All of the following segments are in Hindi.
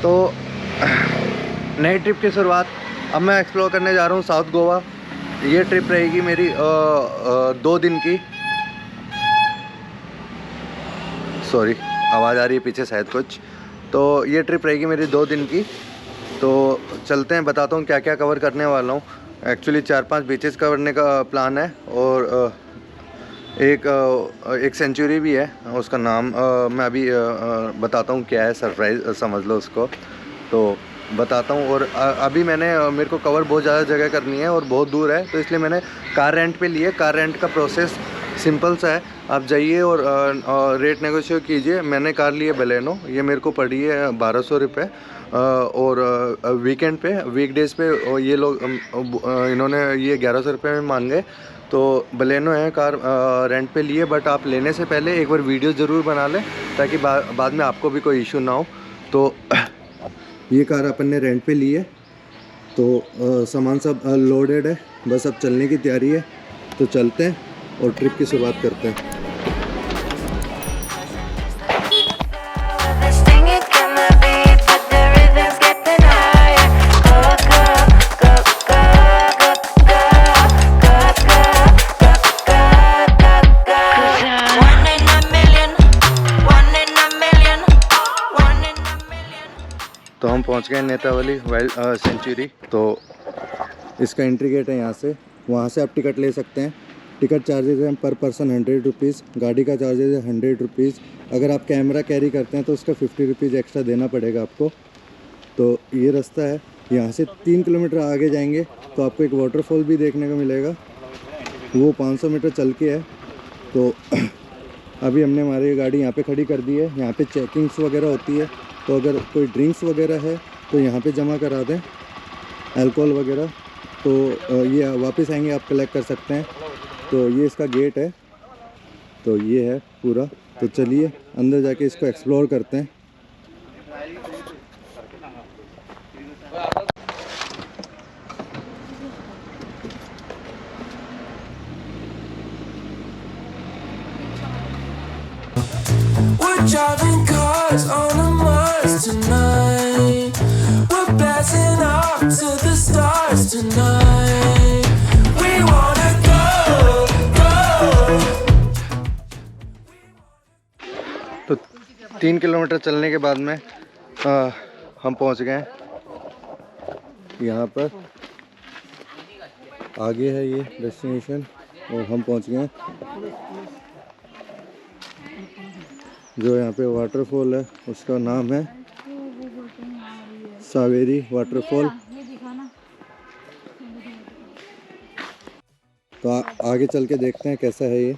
तो नई ट्रिप की शुरुआत। अब मैं एक्सप्लोर करने जा रहा हूँ साउथ गोवा। ये ट्रिप रहेगी मेरी 2 दिन की। सॉरी, आवाज़ आ रही है पीछे शायद कुछ। तो ये ट्रिप रहेगी मेरी 2 दिन की। तो चलते हैं, बताता हूँ क्या क्या कवर करने वाला हूँ। एक्चुअली 4-5 बीचेस करने का प्लान है और एक सेंचुरी भी है। उसका नाम मैं अभी बताता हूँ क्या है, सरप्राइज समझ लो उसको। तो बताता हूँ। और अभी मेरे को कवर बहुत ज़्यादा जगह करनी है और बहुत दूर है, तो इसलिए मैंने कार रेंट पे लिए। कार रेंट का प्रोसेस सिंपल सा है, आप जाइए और रेट नेगोशिएट कीजिए। मैंने कार ली है बलेनो, ये मेरे को पड़ी है 1200 रुपये। और वीकेंड पे, वीकडेज़ पे ये लोग इन्होंने ये 1100 रुपये में मांगे। तो बलेनो है कार रेंट पे लिए। बट आप लेने से पहले एक बार वीडियो ज़रूर बना लें ताकि बाद में आपको भी कोई इशू ना हो। तो ये कार अपन ने रेंट पे ली है। तो सामान सब लोडेड है, बस अब चलने की तैयारी है। तो चलते हैं और ट्रिप की शुरुआत करते हैं। तो हम पहुंच गए नेत्रावली वाइल्ड सेंचुरी। तो इसका एंट्री गेट है यहाँ से। वहाँ से आप टिकट ले सकते हैं। टिकट चार्जेज हैं पर पर्सन 100 रुपीज़। गाड़ी का चार्जेज है 100 रुपीज़। अगर आप कैमरा कैरी करते हैं तो उसका 50 रुपीज़ एक्स्ट्रा देना पड़ेगा आपको। तो ये रास्ता है, यहाँ से 3 किलोमीटर आगे जाएंगे तो आपको एक वाटरफॉल भी देखने को मिलेगा। वो 500 मीटर चल के है। तो अभी हमने हमारी गाड़ी यहाँ पे खड़ी कर दी है। यहाँ पे चेकिंग्स वगैरह होती है, तो अगर कोई ड्रिंक्स वगैरह है तो यहाँ पे जमा करा दें, अल्कोहल वगैरह। तो ये वापस आएंगे आप कलेक्ट कर सकते हैं। तो ये इसका गेट है। तो ये है पूरा। तो चलिए अंदर जाके इसको एक्सप्लोर करते हैं। We're driving cars on a Mars tonight. We're blasting off to the stars tonight. We wanna go, go. तो 3 किलोमीटर चलने के बाद में हम पहुंच गए यहाँ पर। आगे है ये डेस्टिनेशन और हम पहुंच गए। जो यहाँ पे वाटरफॉल है उसका नाम है सावेरी वाटरफॉल। तो आगे चल के देखते हैं कैसा है ये।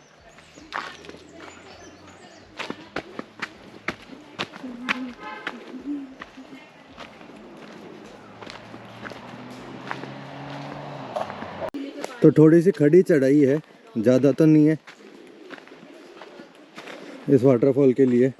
तो थोड़ी सी खड़ी चढ़ाई है, ज़्यादा तो नहीं है इस वाटरफॉल के लिए। तो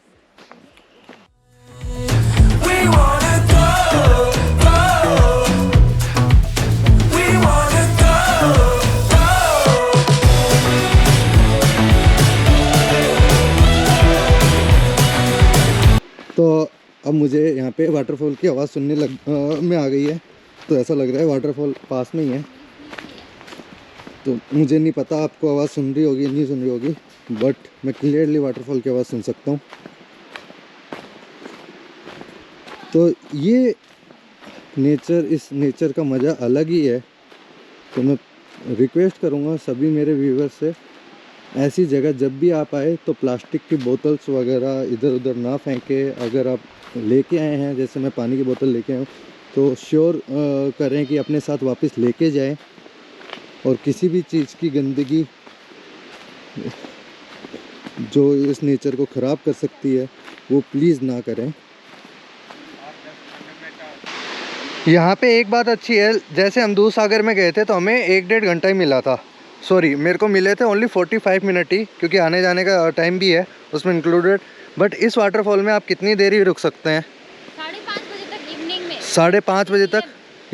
अब मुझे यहाँ पे वाटरफॉल की आवाज़ सुनने में आ गई है। तो ऐसा लग रहा है वाटरफॉल पास में ही है। तो मुझे नहीं पता आपको आवाज़ सुन रही होगी नहीं सुन रही होगी, बट मैं क्लियरली वाटरफॉल की आवाज़ सुन सकता हूँ। तो ये इस नेचर का मज़ा अलग ही है। तो मैं रिक्वेस्ट करूँगा सभी मेरे व्यूवर्स से, ऐसी जगह जब भी आप आए तो प्लास्टिक की बोतल्स वगैरह इधर उधर ना फेंके। अगर आप लेके आए हैं, जैसे मैं पानी की बोतल लेके आया हूँ, तो श्योर करें कि अपने साथ वापस लेके जाएं। और किसी भी चीज़ की गंदगी जो इस नेचर को ख़राब कर सकती है वो प्लीज़ ना करें। यहाँ पे एक बात अच्छी है, जैसे हम दूध सागर में गए थे तो हमें 1-1.5 घंटा ही मिला था। सॉरी, मेरे को मिले थे ओनली 45 मिनट ही, क्योंकि आने जाने का टाइम भी है उसमें इंक्लूडेड। बट इस वाटरफॉल में आप कितनी देर ही रुक सकते हैं? 5:30 बजे तक इवनिंग में। 5:30 बजे तक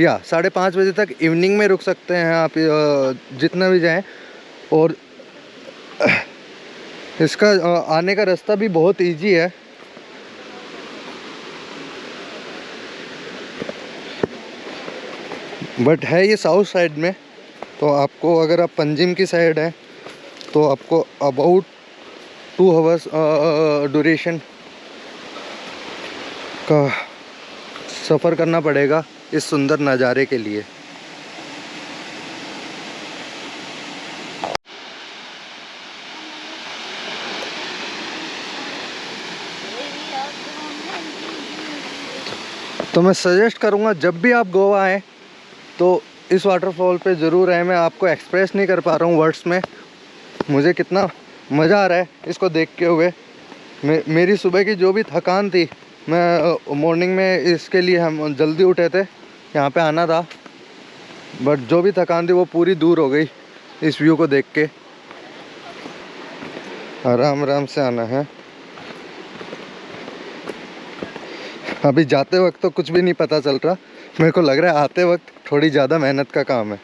या 5:30 बजे तक इवनिंग में रुक सकते हैं आप, जितना भी जाएं। और इसका आने का रास्ता भी बहुत इजी है। बट है ये साउथ साइड में। तो आपको अगर आप पंजिम की साइड है तो आपको अबाउट 2 आवर्स ड्यूरेशन का सफ़र करना पड़ेगा इस सुंदर नज़ारे के लिए। तो मैं सजेस्ट करूँगा जब भी आप गोवा आएँ तो इस वाटरफॉल पे ज़रूर आए। मैं आपको एक्सप्रेस नहीं कर पा रहा हूँ वर्ड्स में, मुझे कितना मज़ा आ रहा है इसको देख के हुए। मेरी सुबह की जो भी थकान थी, मैं मॉर्निंग में इसके लिए हम जल्दी उठे थे, यहाँ पे आना था, बट जो भी थकान थी वो पूरी दूर हो गई इस व्यू को देख के। आराम आराम से आना है। अभी जाते वक्त तो कुछ भी नहीं पता चल रहा, मेरे को लग रहा है आते वक्त थोड़ी ज़्यादा मेहनत का काम है।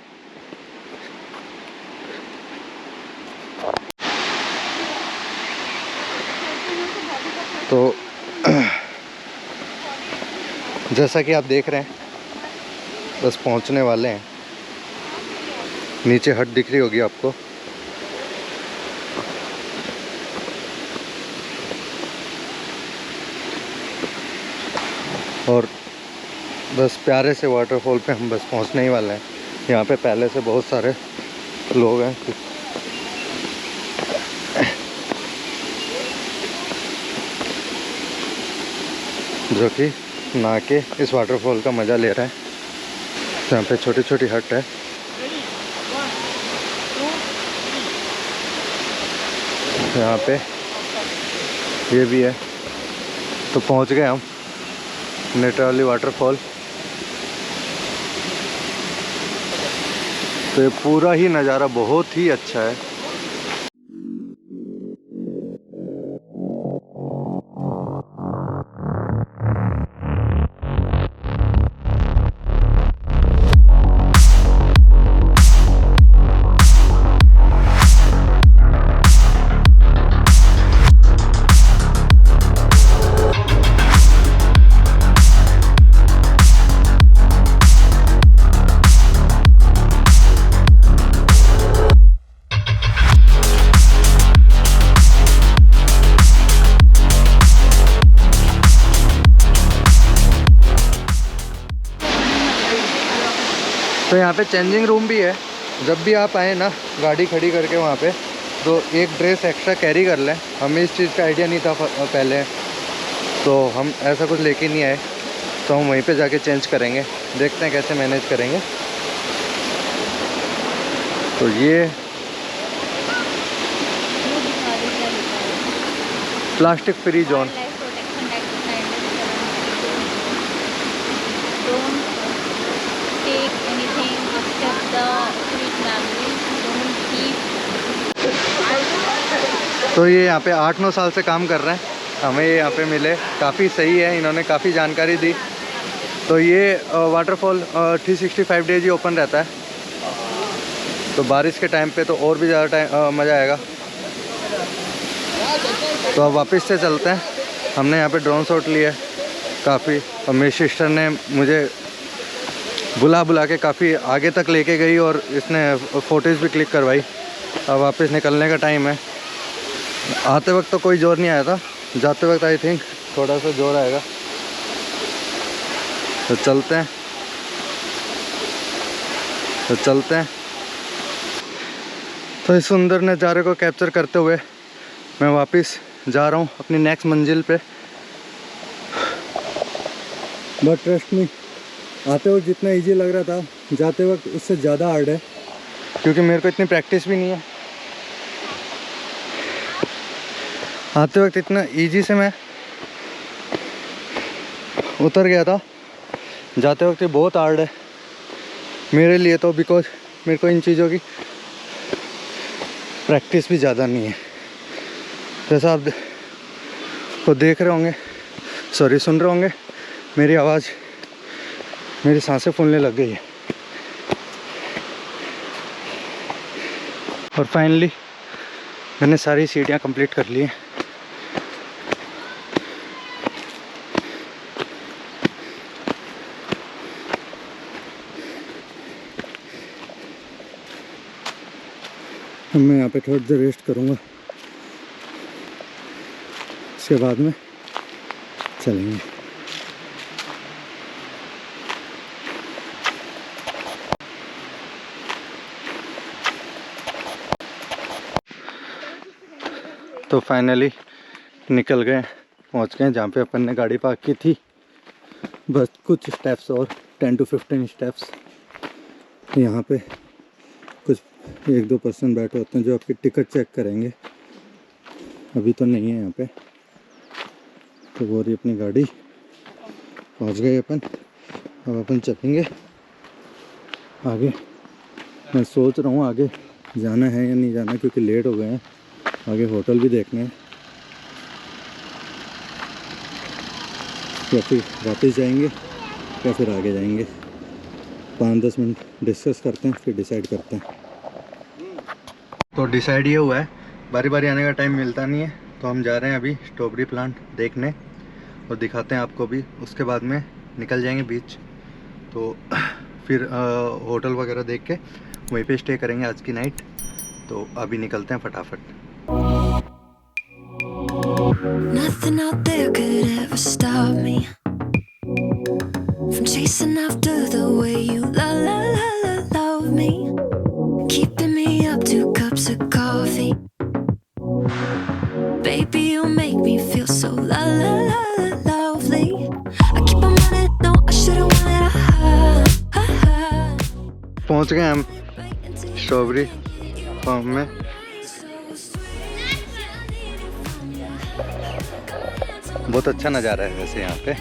तो जैसा कि आप देख रहे हैं बस पहुंचने वाले हैं। नीचे हट दिख रही होगी आपको। और बस प्यारे से वाटरफॉल पे हम बस पहुंचने ही वाले हैं। यहाँ पे पहले से बहुत सारे लोग हैं जो कि नहा के इस वाटरफॉल का मज़ा ले रहे हैं। यहाँ पे छोटी छोटी हट है। यहाँ पे ये भी है। तो पहुँच गए हम नेत्रावली वाटरफॉल। तो ये पूरा ही नज़ारा बहुत ही अच्छा है। तो यहाँ पे चेंजिंग रूम भी है। जब भी आप आए ना गाड़ी खड़ी करके वहाँ पे, तो एक ड्रेस एक्स्ट्रा कैरी कर लें। हमें इस चीज़ का आइडिया नहीं था पहले, तो हम ऐसा कुछ लेके नहीं आए, तो हम वहीं पे जाके चेंज करेंगे। देखते हैं कैसे मैनेज करेंगे। तो ये प्लास्टिक फ्री जोन। तो ये यहाँ पे 8-9 साल से काम कर रहे हैं, हमें ये यहाँ पे मिले। काफ़ी सही है, इन्होंने काफ़ी जानकारी दी। तो ये वाटरफॉल 365 डेज ही ओपन रहता है। तो बारिश के टाइम पे तो और भी ज़्यादा मज़ा आएगा। तो अब वापस से चलते हैं। हमने यहाँ पे ड्रोन शॉट लिया काफ़ी, और मेरी सिस्टर ने मुझे बुला के काफ़ी आगे तक लेके गई और इसने फ़ोटोज़ भी क्लिक करवाई। अब वापस निकलने का टाइम है। आते वक्त तो कोई जोर नहीं आया था, जाते वक्त आई थिंक थोड़ा सा जोर आएगा। तो चलते हैं। तो इस सुंदर नज़ारे को कैप्चर करते हुए मैं वापस जा रहा हूँ अपनी नेक्स्ट मंजिल पे। बट ट्रस्ट मी, आते वक्त जितना इजी लग रहा था, जाते वक्त उससे ज़्यादा हार्ड है, क्योंकि मेरे को इतनी प्रैक्टिस भी नहीं है। आते वक्त इतना इजी से मैं उतर गया था, जाते वक्त ये बहुत हार्ड है मेरे लिए तो, बिकॉज मेरे को इन चीज़ों की प्रैक्टिस भी ज़्यादा नहीं है। जैसा आप को देख रहे होंगे, सॉरी सुन रहे होंगे, मेरी आवाज़, मेरी सांसें फूलने लग गई है। और फाइनली मैंने सारी सीढ़ियाँ कंप्लीट कर ली हैं। मैं यहाँ पे थोड़ी देर रेस्ट करूँगा, उसके बाद में चलेंगे। तो फाइनली निकल गए, पहुँच गए जहाँ पे अपन ने गाड़ी पार्क की थी। बस कुछ स्टेप्स और 10 to 15 स्टेप्स। यहाँ पे कुछ 1-2 पर्सन बैठे होते हैं जो आपकी टिकट चेक करेंगे। अभी तो नहीं है यहाँ पे। तो वो रही अपनी गाड़ी, पहुँच गए अपन। अब अपन चलेंगे आगे। मैं सोच रहा हूँ आगे जाना है या नहीं जाना, क्योंकि लेट हो गए हैं। आगे होटल भी देखना है, या फिर वापस जाएंगे या फिर आगे जाएंगे। 5-10 मिनट डिस्कस करते हैं, फिर डिसाइड करते हैं। तो डिसाइड ये हुआ है, बारी बारी आने का टाइम मिलता नहीं है, तो हम जा रहे हैं अभी स्ट्रॉबेरी प्लांट देखने और दिखाते हैं आपको भी। उसके बाद में निकल जाएंगे बीच। तो फिर होटल वगैरह देख के वहीं पे स्टे करेंगे आज की नाइट। तो अभी निकलते हैं फटाफट। Nothing out there could ever stop me from chasing after the way you love me, keeping me up 2 cups of coffee. Baby, you make me feel so lovely. I keep on running, no, I should've wanted पहुंच गए हम स्ट्रॉबेरी फार्म में। बहुत अच्छा नज़ारा है वैसे यहाँ पे।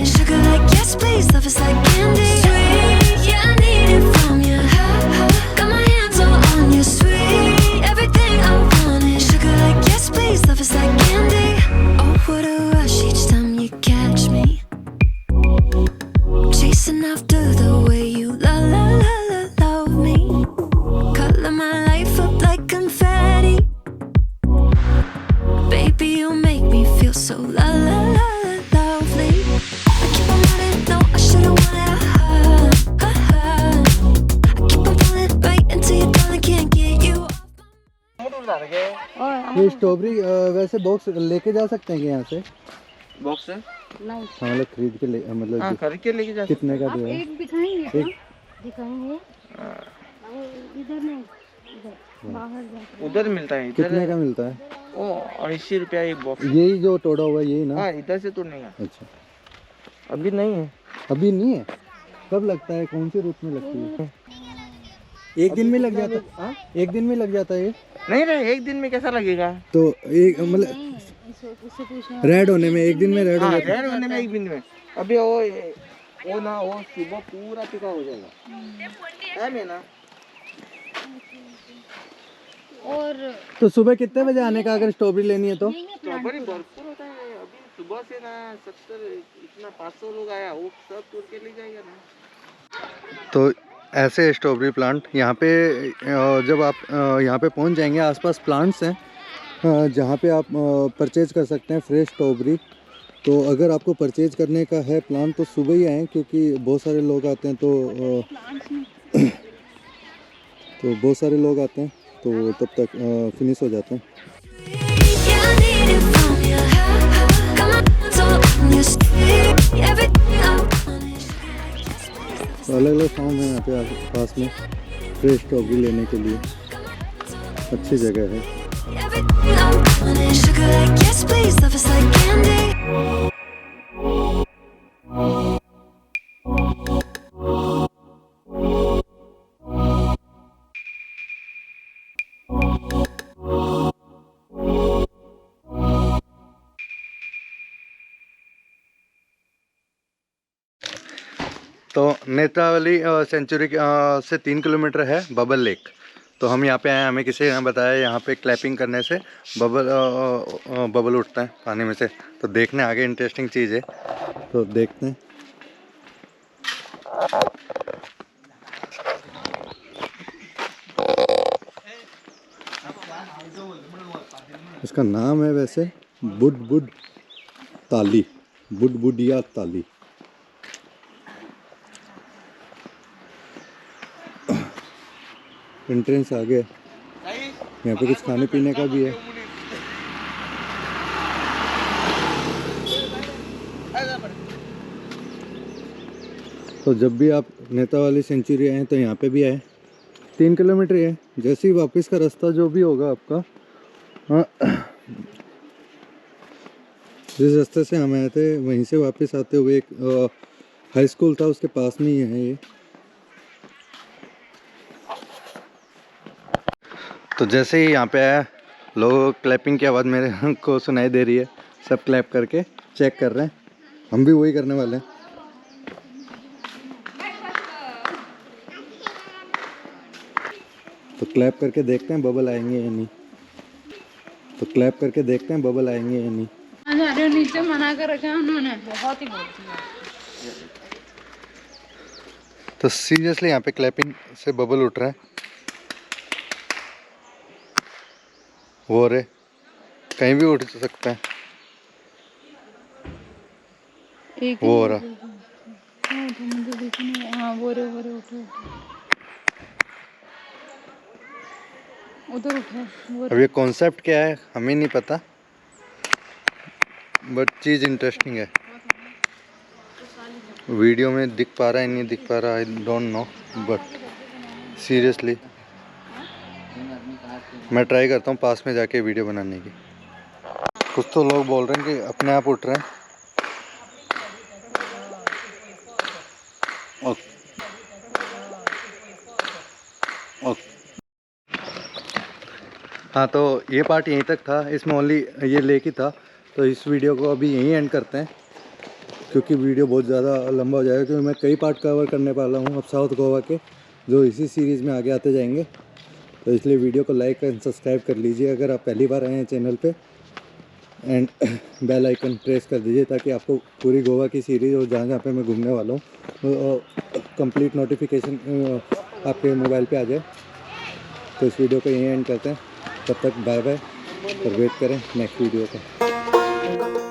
Sugar like yes please, love is like candy. Sweet, yeah I need it from you. Got my hands all on you, sweet. Everything I want is sugar like yes please, love is like candy. Oh what a rush each time you catch me, chasing after the way you love me. Color my life up like confetti. Baby you make me feel so lovely. I keep on running, no I should've wanted I keep on pulling right into your dawn, I can't get you off. ये स्ट्रॉबेरी वैसे बॉक्स लेके जा सकते हैं कि यहाँ से? बॉक्स है नहीं, हाँ, मतलब खरीद के ले, मतलब हाँ खरीद के लेके जा सकते कितने का आप दिया है? एक दिखाएंगे एक? क्या? दिखाएंगे इधर नहीं, इधर बाहर जाके। उधर मिलता है, इधर कितने का मिलता है? ओ 80 रुपया एक बॉक्स। यही जो तोड़ा हुआ है यही ना? हाँ इधर से तोड़ने का अच्छा, अभी नहीं है। अभी नहीं है? कब लगता है, कौन सी रुत में लगती है? एक दिन में लग जाता है? एक दिन में लग जाता है ये? नहीं नहीं, एक दिन में कैसा लगेगा? तो एक मतलब उससे पूछना रेड होने में एक दिन में रेड हो हाँ जाता है? रेड होने में एक दिन में। अभी वो ना वो सुबह पूरा पिका हो जाएगा है में ना। और तो सुबह कितने बजे आने का अगर स्ट्रॉबेरी लेनी है तो? स्ट्रॉबेरी भरपूर होता है अभी सुबह से ना। 70 इतना 500 लोग आया, वो सब तोड़ के ले जाएगा ना। तो ऐसे स्ट्रॉबेरी प्लांट यहाँ पे जब आप यहाँ पे पहुँच जाएंगे, आसपास प्लांट्स हैं जहाँ पे आप परचेज कर सकते हैं फ्रेश स्ट्रॉबेरी। तो अगर आपको परचेज करने का है प्लान तो सुबह ही आएँ, क्योंकि बहुत सारे लोग आते हैं। तो बहुत सारे लोग आते हैं तो तब तक फिनिश हो जाते हैं। Yeah I need it from you. Got my hands all on you, sweet. Everything I want is तो अलग अलग फार्म है यहाँ पे पास में फ्रेश स्ट्रॉबेरी लेने के लिए, अच्छी जगह है। everything I want is sugar like yes please, love is like candy. तो नेत्रावली सेंचुरी से 3 किलोमीटर है बबल लेक। तो हम यहाँ पे आए, हमें किसी ने बताया यहाँ पे क्लैपिंग करने से बबल उठता है पानी में से। तो देखने आगे इंटरेस्टिंग चीज़ है, तो देखते हैं। इसका नाम है वैसे बुडबुड ताली, बुडबुडिया ताली। एंट्रेंस आगे यहाँ पे कुछ खाने पीने का भी है। तो जब भी आप नेतावाली सेंचुरी आए तो यहाँ पे भी आए। 3 किलोमीटर है। जैसे ही वापस का रास्ता जो भी होगा आपका, हाँ, जिस रास्ते से हम आए थे वहीं से वापस आते हुए एक हाई स्कूल था, उसके पास में ही है ये। तो जैसे ही यहाँ पे आया, लोग क्लैपिंग की आवाज़ मेरे को सुनाई दे रही है। सब क्लैप करके चेक कर रहे हैं, हम भी वही करने वाले हैं। तो क्लैप करके देखते हैं बबल आएंगे या नहीं। तो क्लैप करके देखते हैं बबल आएंगे या नहीं। अरे नीचे मना कर रखा है उन्होंने, बहुत ही बोलती है। तो सीरियसली यहाँ पे क्लैपिंग से बबल उठ रहा है। वो रे, कहीं भी उठ सकता है। एक वो हो रहा। हाँ, तो मुझे देखने, हाँ वो रे उठो उधर उठा वो। अब ये कॉन्सेप्ट क्या है हमें नहीं पता, बट चीज़ इंटरेस्टिंग है। वीडियो में दिख पा रहा है नहीं दिख पा रहा, I don't know, but seriously मैं ट्राई करता हूँ पास में जाके वीडियो बनाने की। कुछ तो लोग बोल रहे हैं कि अपने आप उठ रहे हैं। हाँ, तो ये पार्ट यहीं तक था, इसमें ओनली ये लेक ही था। तो इस वीडियो को अभी यहीं एंड करते हैं, क्योंकि वीडियो बहुत ज़्यादा लंबा हो जाएगा, क्योंकि मैं कई पार्ट कवर करने वाला हूँ अब साउथ गोवा के, जो इसी सीरीज़ में आगे आते जाएंगे। तो इसलिए वीडियो को लाइक एंड सब्सक्राइब कर लीजिए अगर आप पहली बार आए हैं चैनल पे, एंड बेल आइकन प्रेस कर दीजिए ताकि आपको पूरी गोवा की सीरीज़ और जहाँ जहाँ पे मैं घूमने वाला हूँ कंप्लीट नोटिफिकेशन आपके मोबाइल पे आ जाए। तो इस वीडियो को यहीं एंड करते हैं, तब तक बाय बाय और वेट करें नेक्स्ट वीडियो का।